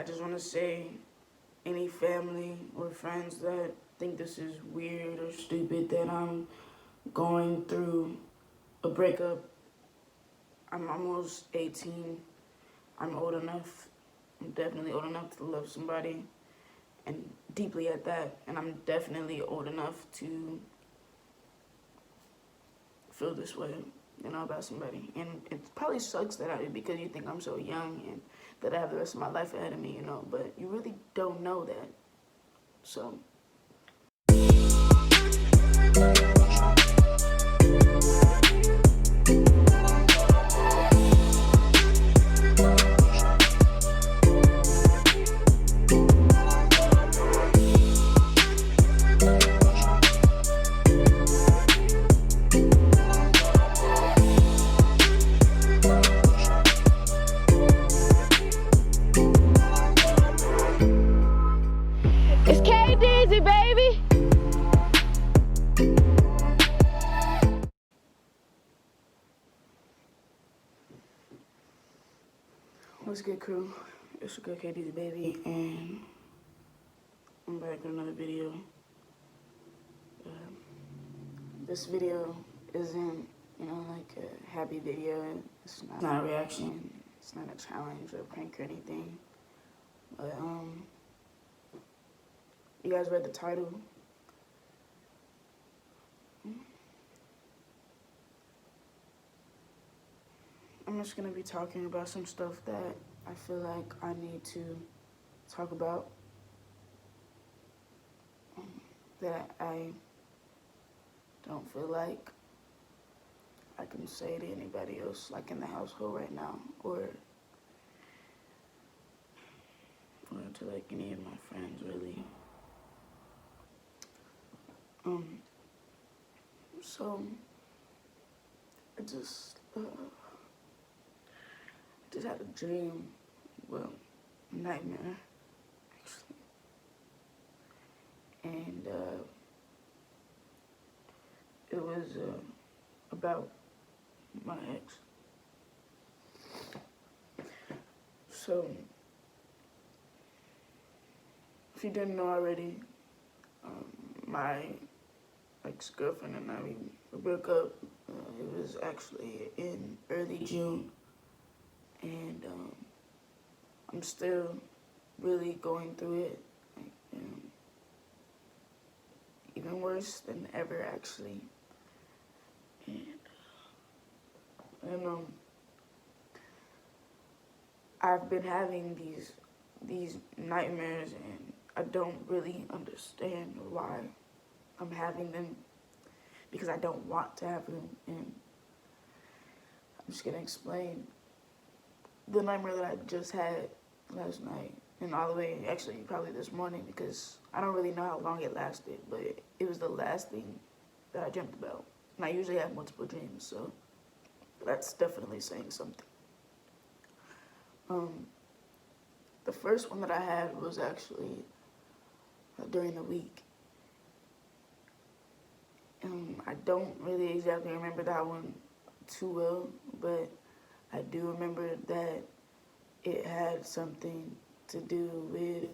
I just want to say, any family or friends that think this is weird or stupid that I'm going through a breakup, I'm almost 18. I'm old enough. I'm definitely old enough to love somebody, and deeply at that. And I'm definitely old enough to feel this way, about somebody. And it probably sucks because you think I'm so young and that I have the rest of my life ahead of me, but you really don't know that. So. What's good, crew? It's your girl KD's baby, and I'm back with another video. This video isn't, like a happy video. It's not a reaction. It's not a challenge or a prank or anything. But you guys read the title. I'm just gonna be talking about some stuff that I feel like I need to talk about, that I don't feel like I can say to anybody else, like in the household right now, or to like any of my friends, really. So I just had a dream, nightmare, actually, and it was about my ex. So, if you didn't know already, my ex-girlfriend and I, we broke up. It was actually in early June, and I'm still really going through it, even worse than ever, actually. And I've been having these nightmares, and I don't really understand why I'm having them, because I don't want to have them. And I'm just gonna explain the nightmare that I just had last night, and all the way, actually, probably this morning, because I don't really know how long it lasted, but it was the last thing that I dreamt about. And I usually have multiple dreams, so that's definitely saying something. The first one that I had was actually during the week. I don't really exactly remember that one too well, but I do remember that it had something to do with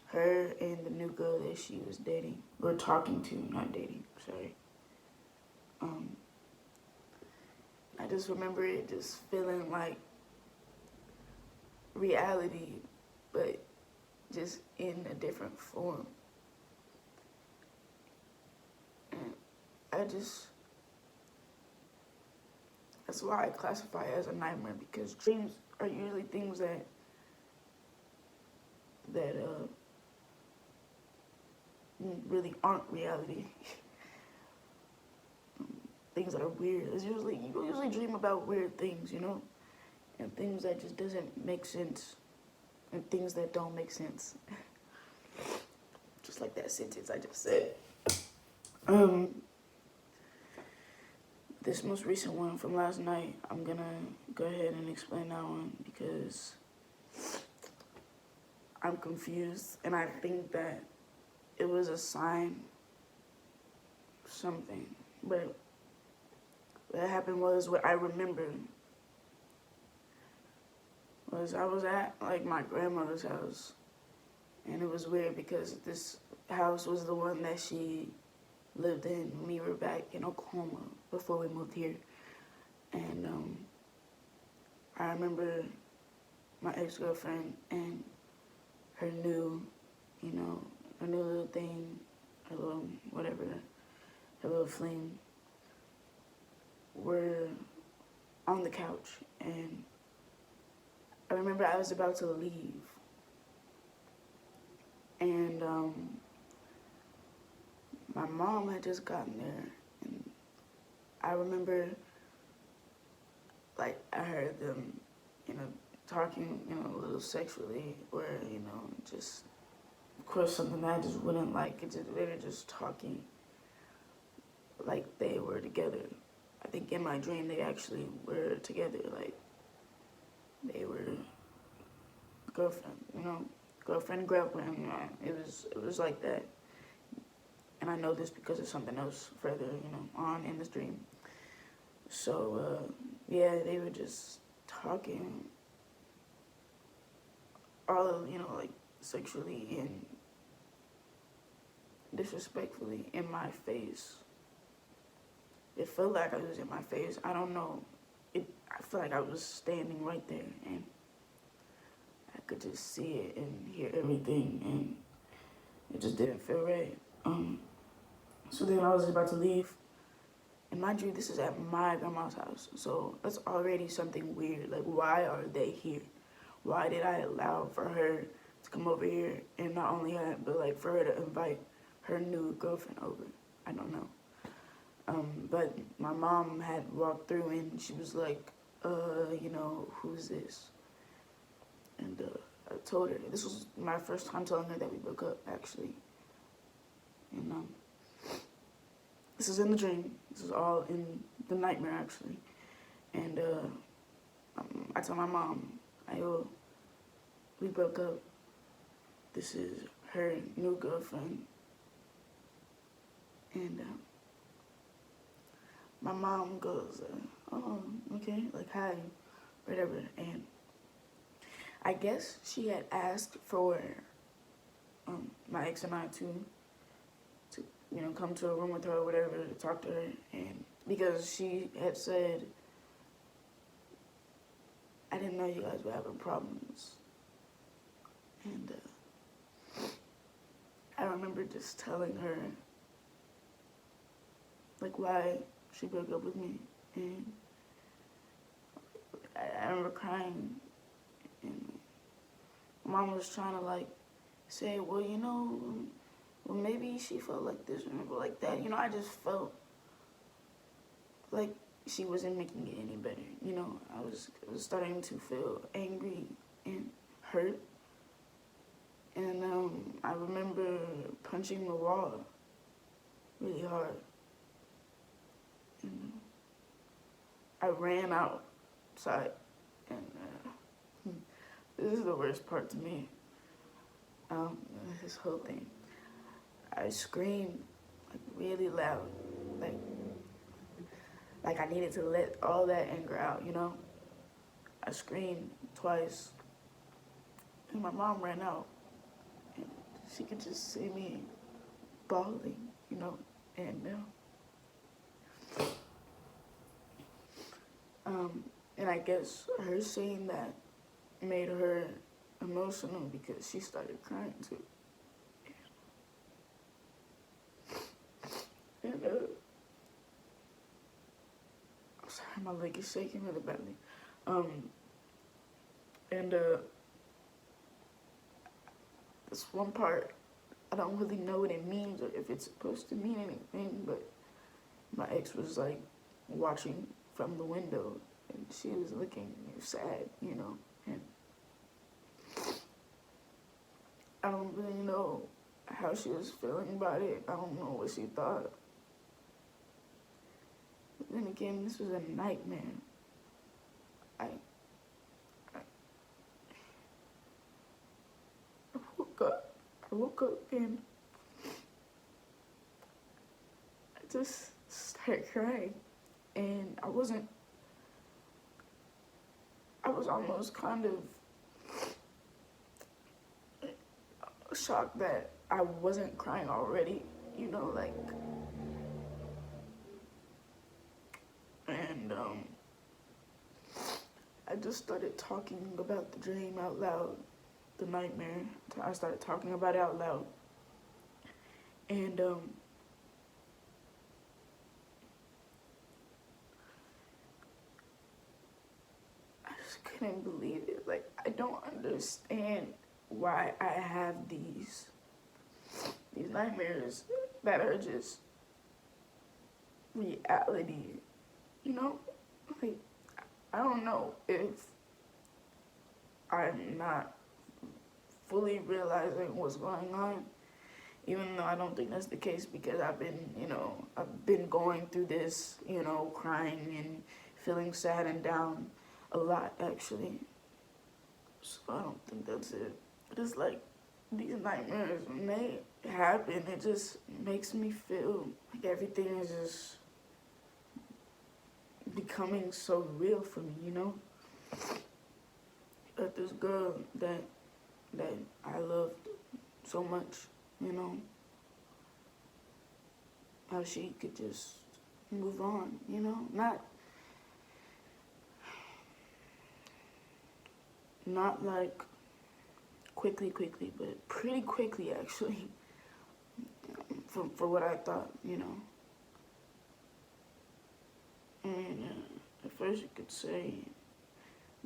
her and the new girl that she was dating, or talking to, not dating, sorry. I just remember it just feeling like reality, but just in a different form. And that's why I classify it as a nightmare, because dreams are usually things that really aren't reality. Things that are weird. You usually dream about weird things, and things that just doesn't make sense, and things that don't make sense. Just like that sentence I just said. This most recent one from last night, I'm gonna go ahead and explain that one because I'm confused, and I think that it was a sign, something. But what happened was, what I remember was I was at like my grandmother's house, and it was weird because this house was the one that she lived in when we were back in Oklahoma before we moved here. And I remember my ex-girlfriend and her new, her new little thing, her little whatever, her little fling, were on the couch. And I remember I was about to leave. And my mom had just gotten there. And I remember, like, I heard them, talking, a little sexually, or, just, of course, something that I just wouldn't like. They were just talking like they were together. I think in my dream they actually were together, like, they were girlfriend, girlfriend. It was like that. And I know this because of something else further, on in this dream. So, yeah, they were just talking all, like, sexually and disrespectfully in my face. It felt like I was in my face. I don't know. I feel like I was standing right there, and I could just see it and hear everything, and it just didn't feel right. So then I was about to leave, and mind you, this is at my grandma's house, so that's already something weird. Like, why are they here? Why did I allow for her to come over here, and not only that, but like for her to invite her new girlfriend over? I don't know. But my mom had walked through and she was like, who's this? And I told her, this was my first time telling her that we broke up, actually. And this is in the dream. This is all in the nightmare, actually. And I told my mom, we broke up. This is her new girlfriend. And my mom goes, oh, okay, like, hi, whatever. And I guess she had asked for my ex and I to come to a room with her or whatever, to talk to her. And because she had said, I didn't know you guys were having problems. And I remember just telling her, like, why she broke up with me. And I remember crying, and my mom was trying to, like, say, well, maybe she felt like this or like that. I just felt like she wasn't making it any better. I was starting to feel angry and hurt. And I remember punching the wall really hard. And I ran outside, and this is the worst part to me. This whole thing. I screamed, like, really loud, like I needed to let all that anger out. I screamed twice, and my mom ran out, and she could just see me bawling, and I guess her seeing that made her emotional because she started crying too. And I'm sorry, my leg is shaking really badly. And this one part, I don't really know what it means or if it's supposed to mean anything, but my ex was like watching from the window, and she was looking sad, and I don't really know how she was feeling about it. I don't know what she thought. But then again, this was a nightmare. I woke up and I just started crying, and I was almost kind of shocked that I wasn't crying already, you know, like, and I just started talking about the dream out loud, the nightmare. I started talking about it out loud, and I just couldn't believe it. Like, I don't understand why I have these nightmares that are just reality, you know? Like, I don't know if I'm not fully realizing what's going on, even though I don't think that's the case, because I've been going through this, crying and feeling sad and down a lot, actually. So I don't think that's it. Just like these nightmares, when they happen, it just makes me feel like everything is just becoming so real for me, you know? That this girl that I loved so much, how she could just move on, not like quickly, but pretty quickly, actually, for what I thought, And at first you could say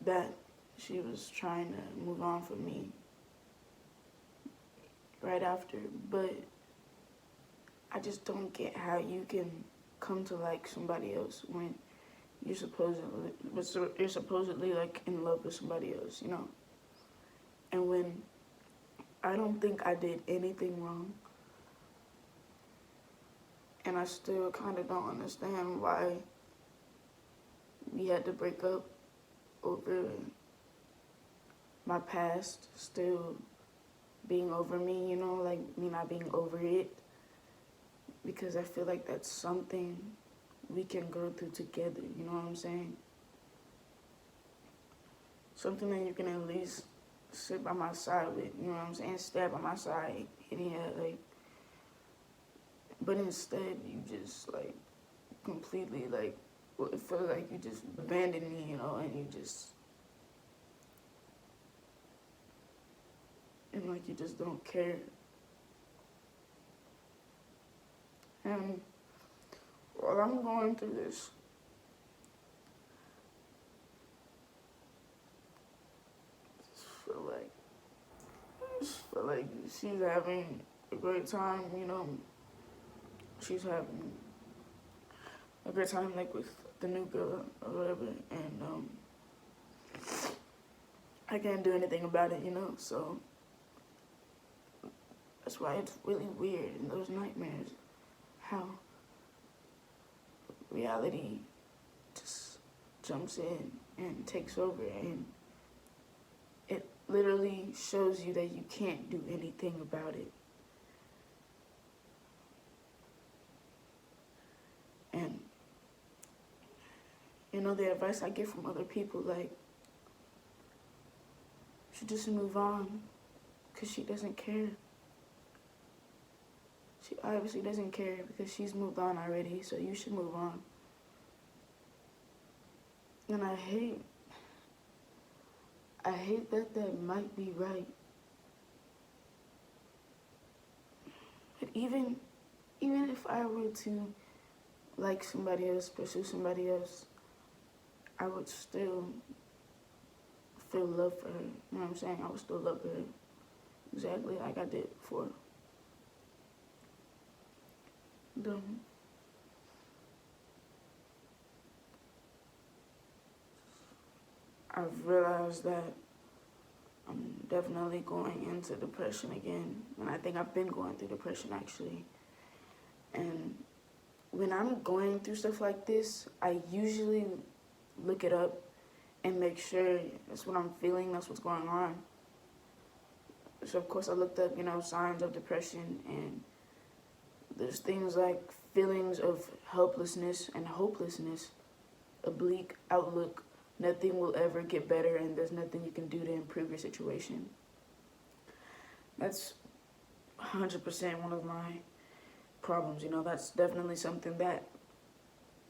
that she was trying to move on from me right after, but I just don't get how you can come to like somebody else when you're supposedly like in love with somebody else, And when I don't think I did anything wrong, and I still kind of don't understand why we had to break up over my past still being over me, like me not being over it, because I feel like that's something we can go through together, you know what I'm saying? Something that you can at least sit by my side with, you know what I'm saying? Stand by my side, like, but instead you just like completely like, it feels like you just abandoned me, and like you just don't care. And while I'm going through this, I just feel like she's having a great time, She's having a great time, like, with the new girl or whatever, and I can't do anything about it, so that's why it's really weird in those nightmares, how reality just jumps in and takes over, and it literally shows you that you can't do anything about it. And, the advice I get from other people, like, she just move on, because she doesn't care. She obviously doesn't care because she's moved on already, so you should move on. And I hate that might be right. But even if I were to like somebody else, pursue somebody else, I would still feel love for her. You know what I'm saying? I would still love her exactly like I did before. I've realized that I'm definitely going into depression again, and I think I've been going through depression actually. And when I'm going through stuff like this, I usually look it up and make sure that's what I'm feeling, that's what's going on. So of course I looked up, signs of depression, and there's things like feelings of helplessness and hopelessness, a bleak outlook, nothing will ever get better, and there's nothing you can do to improve your situation. That's 100% one of my problems. That's definitely something that,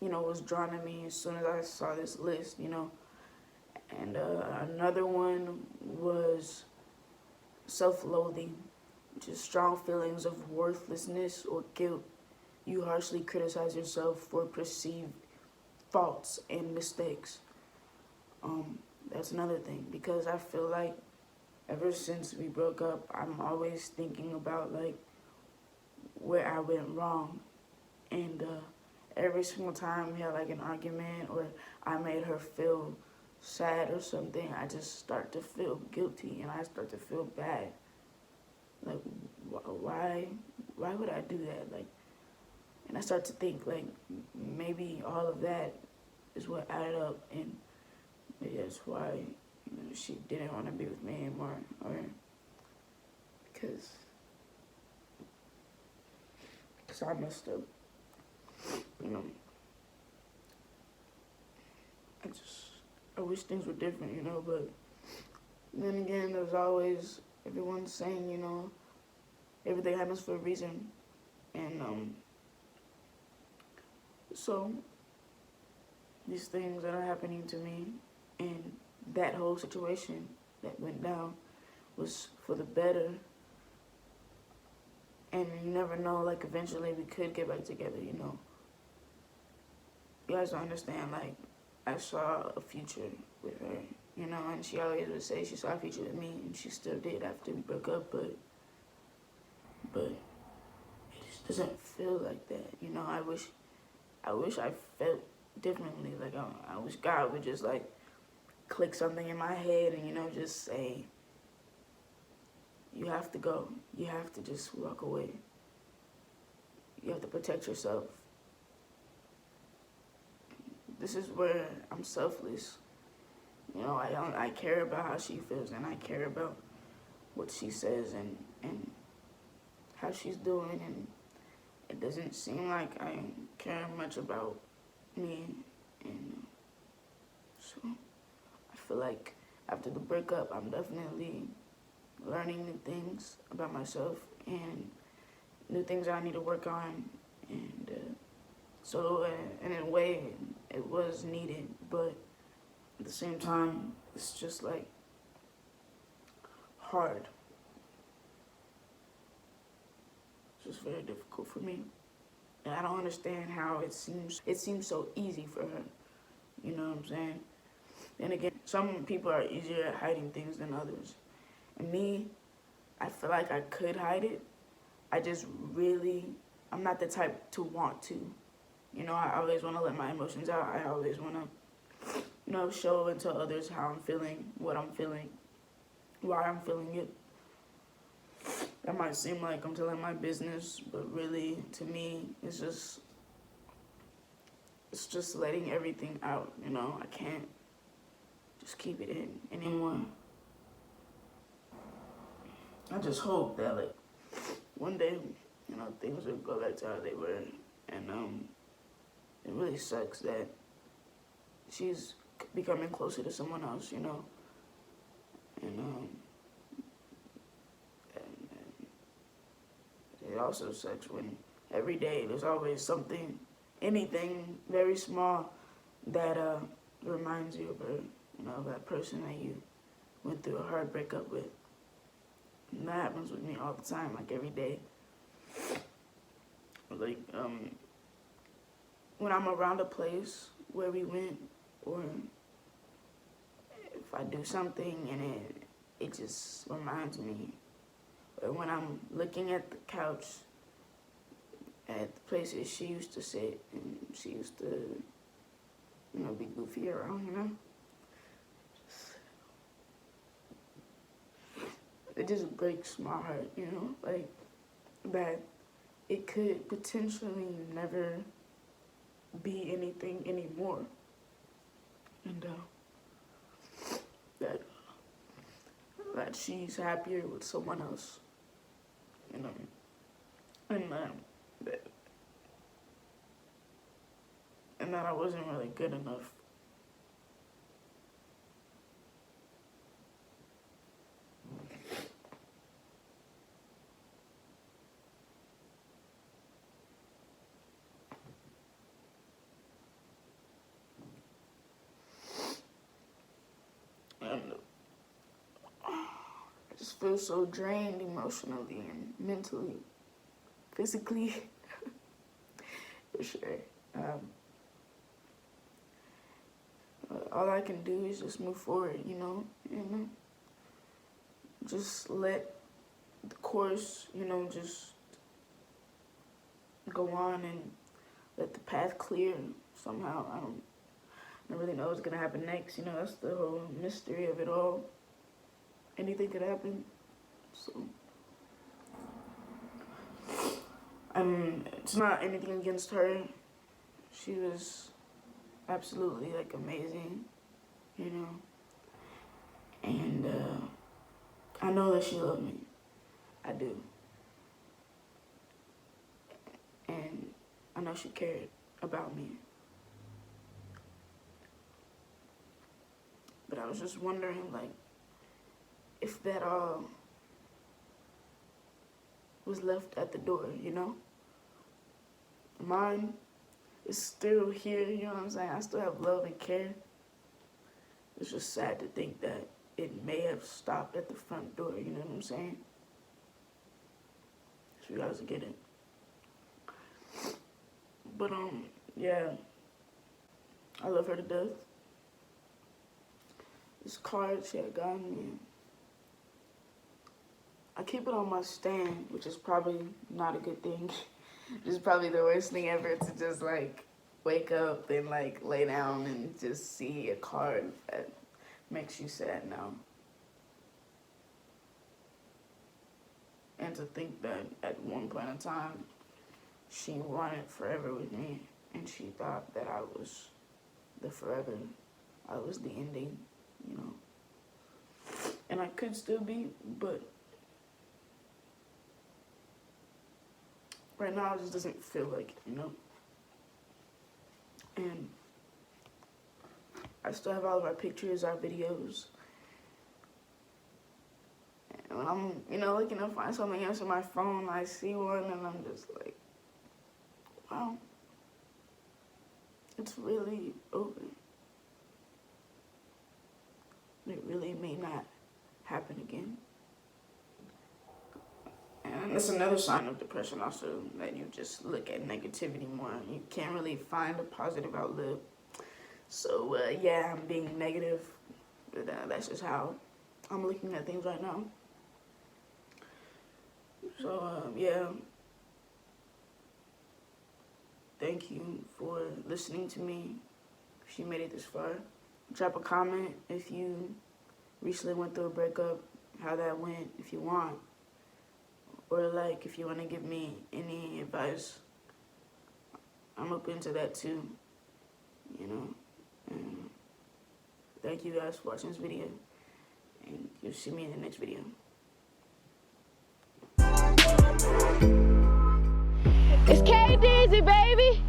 was drawn to me as soon as I saw this list. And another one was self-loathing, just strong feelings of worthlessness or guilt. You harshly criticize yourself for perceived faults and mistakes. That's another thing, because I feel like ever since we broke up, I'm always thinking about like where I went wrong, and every single time we had like an argument or I made her feel sad or something, I just start to feel guilty and I start to feel bad. Like, why would I do that? Like, and I start to think like maybe all of that is what added up, and maybe that's why she didn't want to be with me anymore, or because I messed up. I wish things were different, but then again, there's always everyone saying, everything happens for a reason, and so these things that are happening to me and that whole situation that went down was for the better, and you never know, like eventually we could get back together. You guys don't understand, like I saw a future with her, and she always would say she saw a future with me, and she still did after we broke up, but it just doesn't feel like that. I wish I felt differently. Like I wish God would just like click something in my head and just say, you have to go. You have to just walk away. You have to protect yourself. This is where I'm selfless. I care about how she feels, and I care about what she says and how she's doing, and it doesn't seem like I care much about me, and so I feel like after the breakup, I'm definitely learning new things about myself and new things that I need to work on, and so in a way, it was needed, but at the same time, it's just like hard. It's just very difficult for me. And I don't understand how it seems so easy for her. You know what I'm saying? And again, some people are easier at hiding things than others. And me, I feel like I could hide it. I'm not the type to want to. I always want to let my emotions out. I always want to, show and tell others how I'm feeling, what I'm feeling, why I'm feeling it. That might seem like I'm telling my business, but really, to me, it's just letting everything out, I can't just keep it in anymore. I just hope that, like, one day, things will go back to how they were, and it really sucks that she's becoming closer to someone else, and it also sucks when every day there's always something, anything very small that reminds you of her, of that person that you went through a hard breakup with. And that happens with me all the time, like every day. Like, when I'm around a place where we went, or if I do something and it just reminds me, or when I'm looking at the couch at the places she used to sit and she used to, be goofy around, it just breaks my heart, like that it could potentially never be anything anymore, and that she's happier with someone else, and that I wasn't really good enough. just feel so drained emotionally and mentally, physically, for sure. All I can do is just move forward, you know, and just let the course, you know, just go on and let the path clear somehow. I don't really know what's gonna happen next, you know, that's the whole mystery of it all. Anything could happen, so. It's not anything against her. She was absolutely, like, amazing, you know, and I know that she loved me. I do. And I know she cared about me. But I was just wondering, like, if that all was left at the door, you know? Mine is still here, you know what I'm saying? I still have love and care. It's just sad to think that it may have stopped at the front door, you know what I'm saying? So you guys get it. But, yeah. I love her to death. This card she had gotten me, I keep it on my stand, which is probably not a good thing. It's probably the worst thing ever to just, like, wake up and, like, lay down and just see a card that makes you sad now. And to think that at one point in time, she wanted forever with me, and she thought that I was the forever. I was the ending, you know. And I could still be, but right now it just doesn't feel like it, you know. And I still have all of our pictures, our videos. And when I'm, you know, looking to find something else on my phone, I see one and I'm just like, wow, it's really over. It really may not happen again. And it's another sign of depression also, that you just look at negativity more. You can't really find a positive outlet. So, yeah, I'm being negative, but that's just how I'm looking at things right now. So, yeah. Thank you for listening to me. If you made it this far, drop a comment if you recently went through a breakup, how that went, if you want. Or, like, if you want to give me any advice, I'm open to that too, you know. And thank you guys for watching this video, and you'll see me in the next video. It's K-Dizzy, baby.